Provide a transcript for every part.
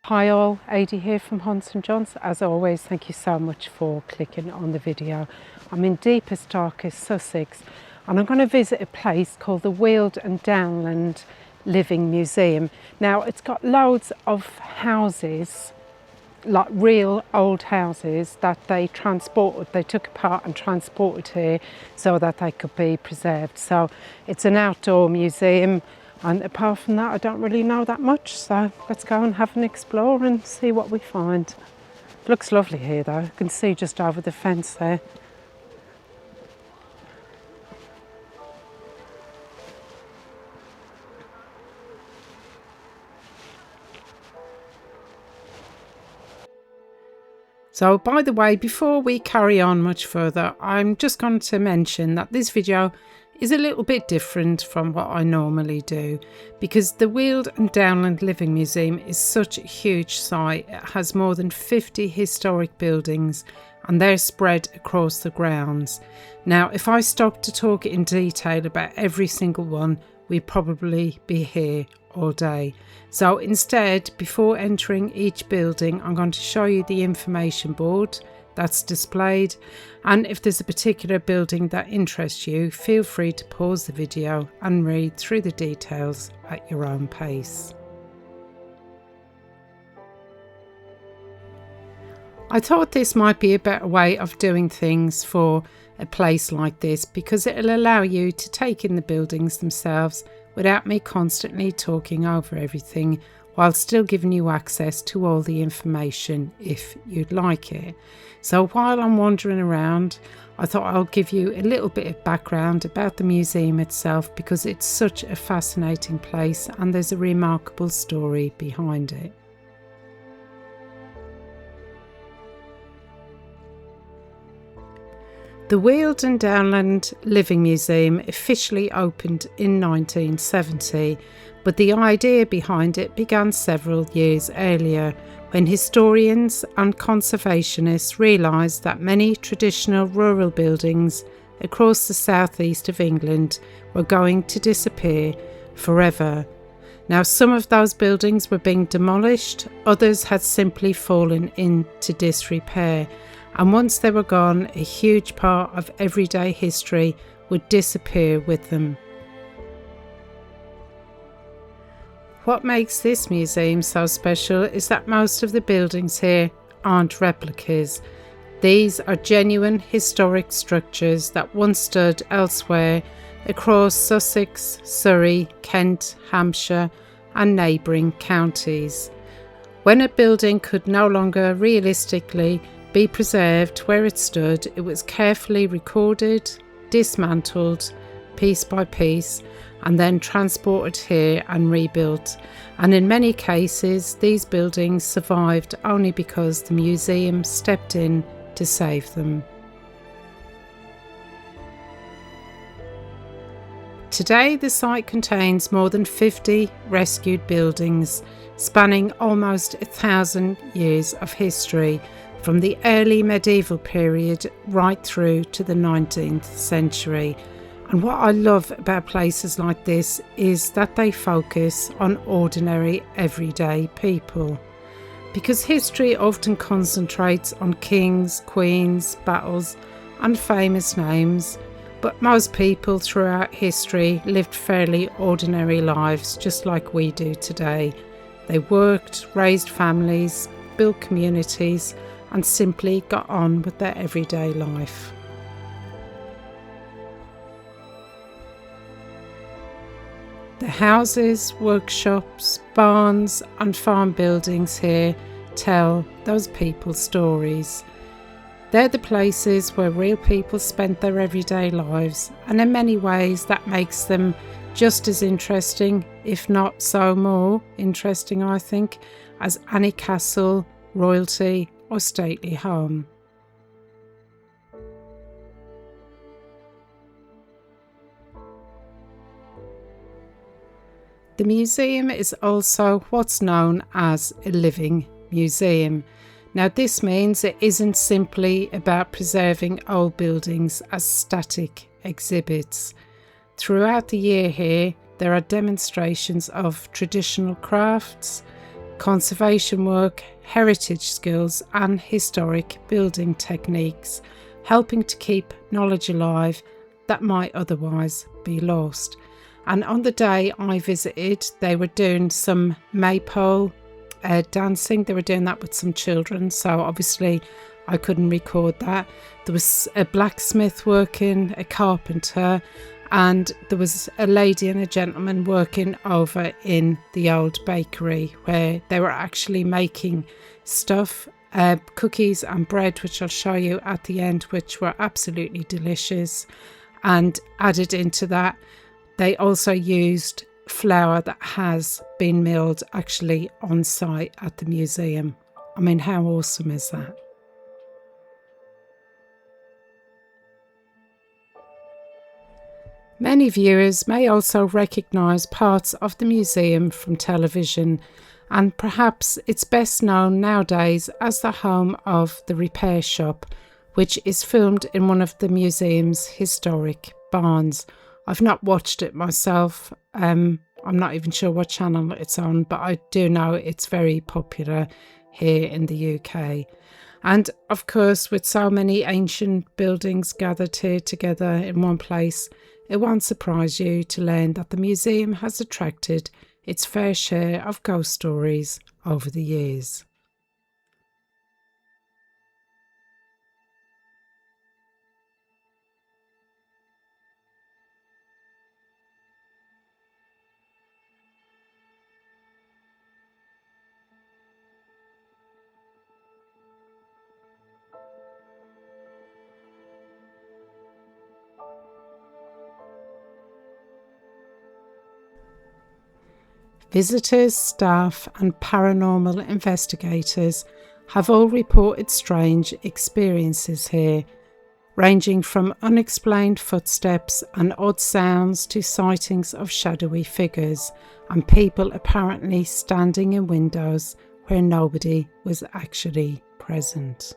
Hi all, Adi here from Hunts and Johns. As always, thank you so much for clicking on the video. I'm in deepest, darkest Sussex and I'm going to visit a place called the Weald Downland Living Museum. Now it's got loads of houses, like real old houses that they took apart and transported here so that they could be preserved. So it's an outdoor museum. And apart from that, I don't really know that much, so let's go and have an explore and see what we find. It looks lovely here though, you can see just over the fence there. So by the way, before we carry on much further, I'm just going to mention that this video is a little bit different from what I normally do because the Weald Downland Living Museum is such a huge site. It has more than 50 historic buildings and they're spread across the grounds. Now, if I stopped to talk in detail about every single one, we'd probably be here all day. So instead, before entering each building, I'm going to show you the information board that's displayed, and if there's a particular building that interests you, feel free to pause the video and read through the details at your own pace. I thought this might be a better way of doing things for a place like this because it'll allow you to take in the buildings themselves without me constantly talking over everything, while still giving you access to all the information if you'd like it. So while I'm wandering around, I thought I'll give you a little bit of background about the museum itself because it's such a fascinating place and there's a remarkable story behind it. The Weald Downland Living Museum officially opened in 1970, but the idea behind it began several years earlier when historians and conservationists realised that many traditional rural buildings across the southeast of England were going to disappear forever. Now, some of those buildings were being demolished, others had simply fallen into disrepair. And once they were gone, a huge part of everyday history would disappear with them. What makes this museum so special is that most of the buildings here aren't replicas. These are genuine historic structures that once stood elsewhere across Sussex, Surrey, Kent, Hampshire and neighbouring counties. When a building could no longer realistically be preserved where it stood, it was carefully recorded, dismantled piece by piece and then transported here and rebuilt. And in many cases these buildings survived only because the museum stepped in to save them. Today the site contains more than 50 rescued buildings spanning almost 1,000 years of history, from the early medieval period right through to the 19th century. And what I love about places like this is that they focus on ordinary everyday people. Because history often concentrates on kings, queens, battles and famous names, but most people throughout history lived fairly ordinary lives just like we do today. They worked, raised families, built communities and simply got on with their everyday life. The houses, workshops, barns and farm buildings here tell those people's stories. They're the places where real people spent their everyday lives, and in many ways that makes them just as interesting, if not so more interesting, I think, as any castle, royalty or stately home. The museum is also what's known as a living museum. Now this means it isn't simply about preserving old buildings as static exhibits. Throughout the year here, there are demonstrations of traditional crafts, conservation work, heritage skills and historic building techniques, helping to keep knowledge alive that might otherwise be lost. And on the day I visited, they were doing some maypole dancing. They were doing that with some children, so obviously I couldn't record that. There was a blacksmith working, a carpenter, and there was a lady and a gentleman working over in the old bakery where they were actually making stuff, cookies and bread, which I'll show you at the end, which were absolutely delicious. And added into that, they also used flour that has been milled actually on site at the museum. I mean, how awesome is that? Many viewers may also recognise parts of the museum from television, and perhaps it's best known nowadays as the home of the repair shop, which is filmed in one of the museum's historic barns. I've not watched it myself. I'm not even sure what channel it's on, but I do know it's very popular here in the UK. And of course, with so many ancient buildings gathered here together in one place, it won't surprise you to learn that the museum has attracted its fair share of ghost stories over the years. Visitors, staff and paranormal investigators have all reported strange experiences here, ranging from unexplained footsteps and odd sounds to sightings of shadowy figures and people apparently standing in windows where nobody was actually present.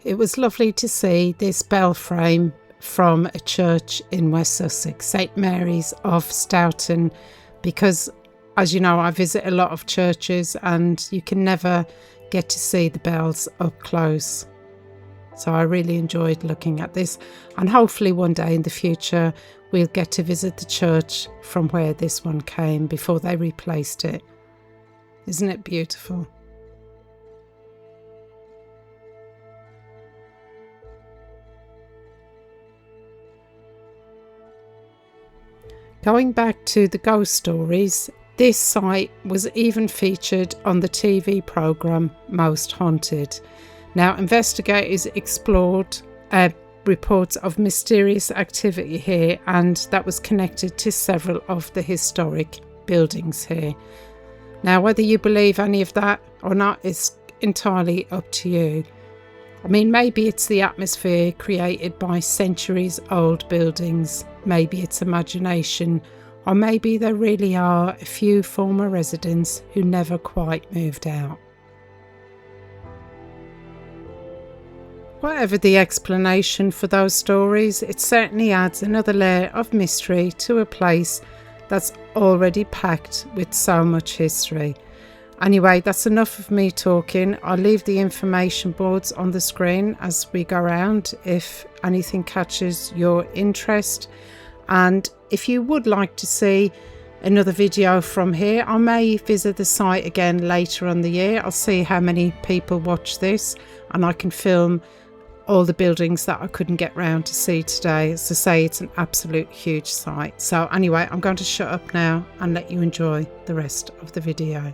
It was lovely to see this bell frame from a church in West Sussex, St Mary's of Stoughton, because as you know, I visit a lot of churches and you can never get to see the bells up close. So I really enjoyed looking at this, and hopefully one day in the future we'll get to visit the church from where this one came before they replaced it. Isn't it beautiful? Going back to the ghost stories, this site was even featured on the TV programme Most Haunted. Now, investigators explored reports of mysterious activity here, and that was connected to several of the historic buildings here. Now, whether you believe any of that or not is entirely up to you. I mean, maybe it's the atmosphere created by centuries-old buildings, maybe it's imagination, or maybe there really are a few former residents who never quite moved out. Whatever the explanation for those stories, it certainly adds another layer of mystery to a place that's already packed with so much history. Anyway, that's enough of me talking. I'll leave the information boards on the screen as we go around if anything catches your interest. And if you would like to see another video from here, I may visit the site again later on the year. I'll see how many people watch this and I can film all the buildings that I couldn't get round to see today. As I say, it's an absolute huge site. So anyway, I'm going to shut up now and let you enjoy the rest of the video.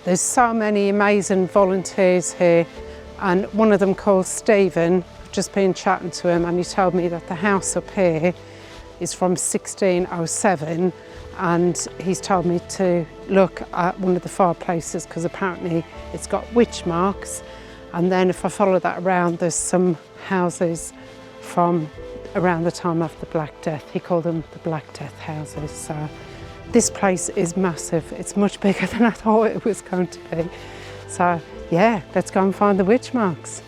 There's so many amazing volunteers here, and one of them called Stephen. I've just been chatting to him and he told me that the house up here is from 1607, and he's told me to look at one of the fireplaces because apparently it's got witch marks. And then if I follow that around, there's some houses from around the time of the Black Death. He called them the Black Death houses. So this place is massive. It's much bigger than I thought it was going to be. So yeah, let's go and find the witch marks.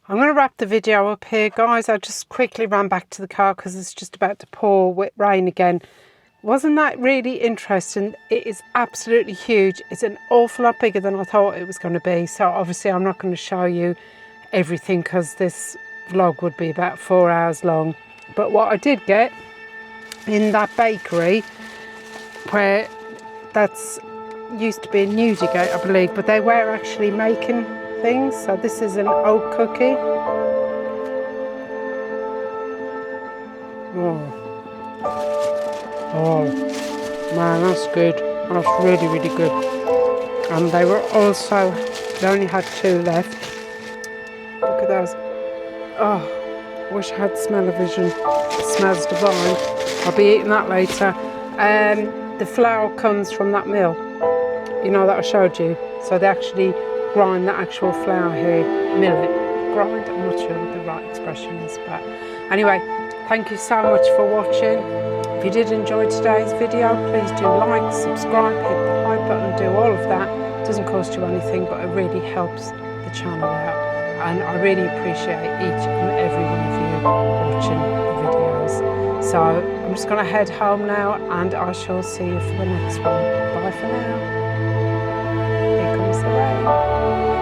I'm going to wrap the video up here, guys. I just quickly ran back to the car because it's just about to pour with rain again. Wasn't that really interesting? It is absolutely huge. It's an awful lot bigger than I thought it was going to be. So obviously I'm not going to show you everything because this vlog would be about 4 hours long. But what I did get in that bakery, where that's used to be a Newdigate, I believe, but they were actually making things. So this is an oat cookie. Oh man, that's good. That's really, really good. And they were also, they only had 2 left. Look at those. Oh, wish I had smell-o-vision. It smells divine. I'll be eating that later. The flour comes from that mill, you know, that I showed you. So they actually grind the actual flour here, mill it. Grind, I'm not sure what the right expression is, but anyway, thank you so much for watching. If you did enjoy today's video, please do like, subscribe, hit the like button, do all of that. It doesn't cost you anything, but it really helps the channel out. And I really appreciate each and every one of you watching the videos. So I'm just going to head home now, and I shall see you for the next one. Bye for now. Here comes the rain.